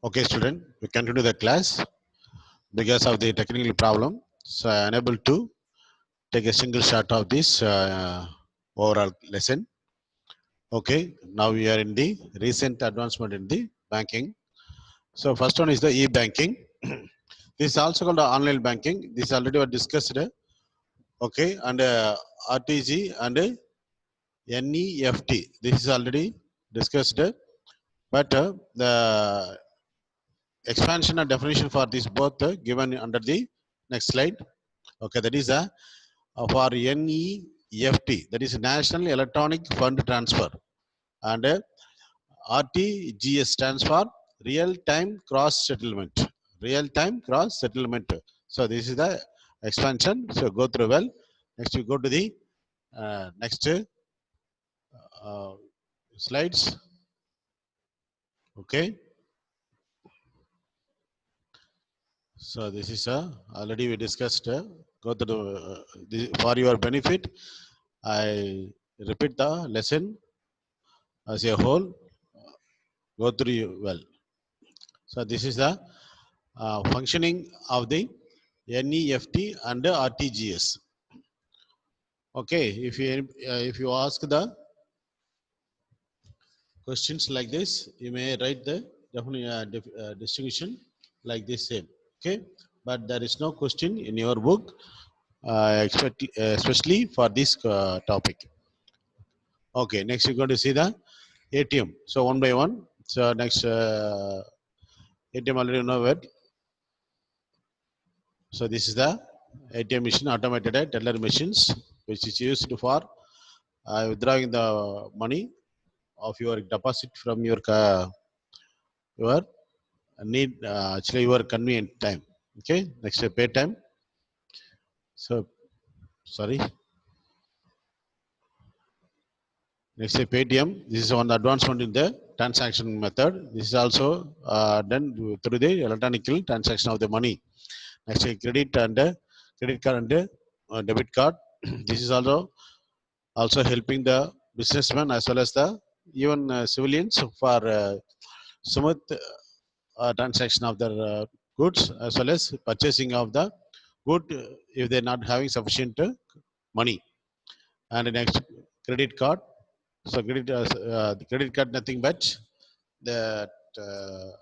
Okay, student, we continue the class because of the technical problem. So I am unable to take a single shot of this overall lesson. Okay, now we are in the recent advancement in the banking. So first one is the e-banking. This is also called the online banking. This already was discussed. Okay, and RTG and NEFT. This is already discussed. But the expansion and definition for this both given under the next slide. Okay, that is for NEFT, that is National Electronic Fund Transfer, and RTGS stands for Real Time Cross Settlement. Real Time Cross Settlement. So this is the expansion. So go through well. Next you go to the next uh, slides. Okay. So this is already we discussed. Go to for your benefit. I repeat the lesson as a whole. Go through well. So this is the functioning of the NEFT and the RTGS. Okay, if you ask the questions like this, you may write the distinction like this same. Okay, but there is no question in your book, especially for this topic. Okay, next you're going to see the ATM. So one by one. So next ATM already know it. So this is the ATM machine, automated teller machines, which is used for withdrawing the money of your deposit from your need actually your convenient time. Okay, next pay time. So sorry. Next Paytm. This is one advancement in the transaction method. This is also done through the electronic transaction of the money. Next credit and credit card and debit card. This is also helping the businessmen as well as the even civilians for smooth transaction of their goods as well as purchasing of the good if they're not having sufficient money. And the next credit card. So the credit card nothing but that the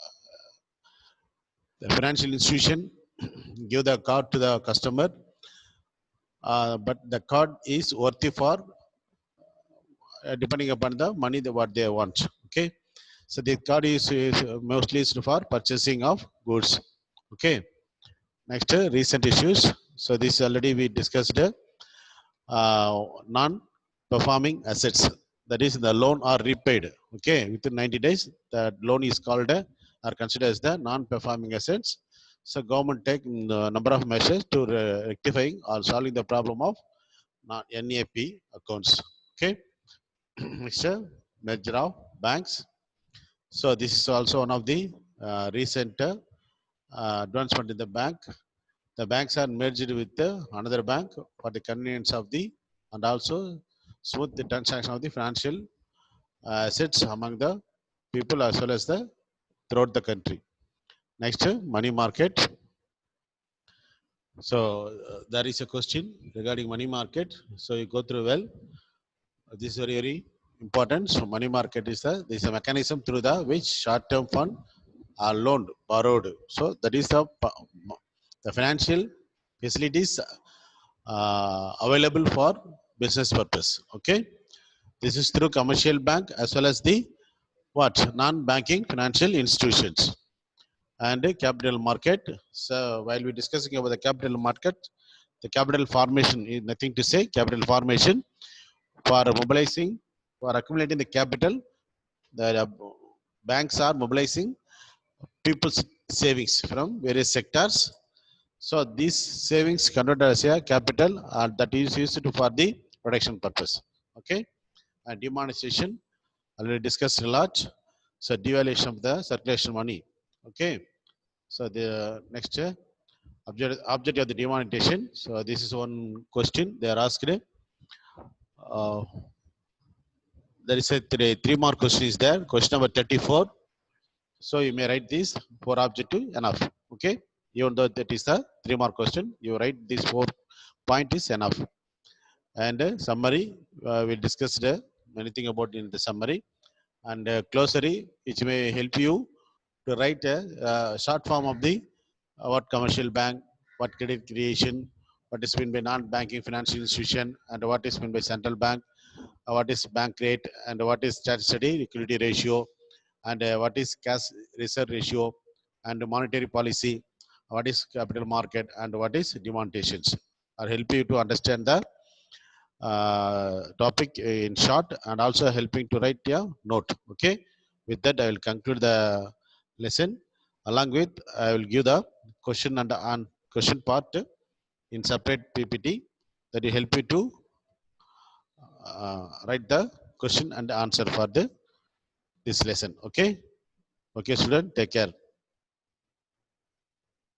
financial institution give the card to the customer, but the card is worthy for depending upon the money what they want. Okay, so the card is mostly used for purchasing of goods. Okay, next recent issues. So this already we discussed non-performing assets, that is the loan are repaid. Okay, within 90 days the loan is called or considered as the non-performing assets. So government take the number of measures to rectifying or solving the problem of NAP accounts. Okay. Next, merger of banks. So this is also one of the recent advancement in the bank. The banks are merged with another bank for the convenience of the and also smooth the transaction of the financial assets among the people as well as the throughout the country. Next, money market. So there is a question regarding money market. So you go through well. This is very important. So money market is a mechanism through the which short-term fund are loaned, borrowed. So that is the financial facilities available for business purpose. Okay, this is through commercial bank as well as the what non-banking financial institutions and capital market. So while we're discussing about the capital market, the capital formation is nothing to say. Capital formation for mobilizing, for accumulating the capital, the banks are mobilizing people's savings from various sectors. So these savings converted as a capital that is used for the production purpose. Okay, and demonetization already discussed a lot. So devaluation of the circulation money. Okay, so the next object of the demonetization. So this is one question they are asked. Uh, there is a three more questions there. Question number 34. So you may write these 4 objective enough. Okay. Even though that is the 3-mark question, you write these 4 point is enough. And summary, we discussed anything about in the summary, and glossary, which may help you to write a short form of the what commercial bank, what credit creation, what is meant by non-banking financial institution, and what is meant by central bank, what is bank rate, and what is statutory liquidity ratio, and what is cash reserve ratio, and monetary policy, what is capital market, and what is demonstrations. Are help you to understand the topic in short, and also helping to write your note. Okay. With that, I will conclude the lesson. Along with, I will give the question and question part in separate PPT that will help you to write the question and answer for the this lesson. Okay. Okay, student, take care.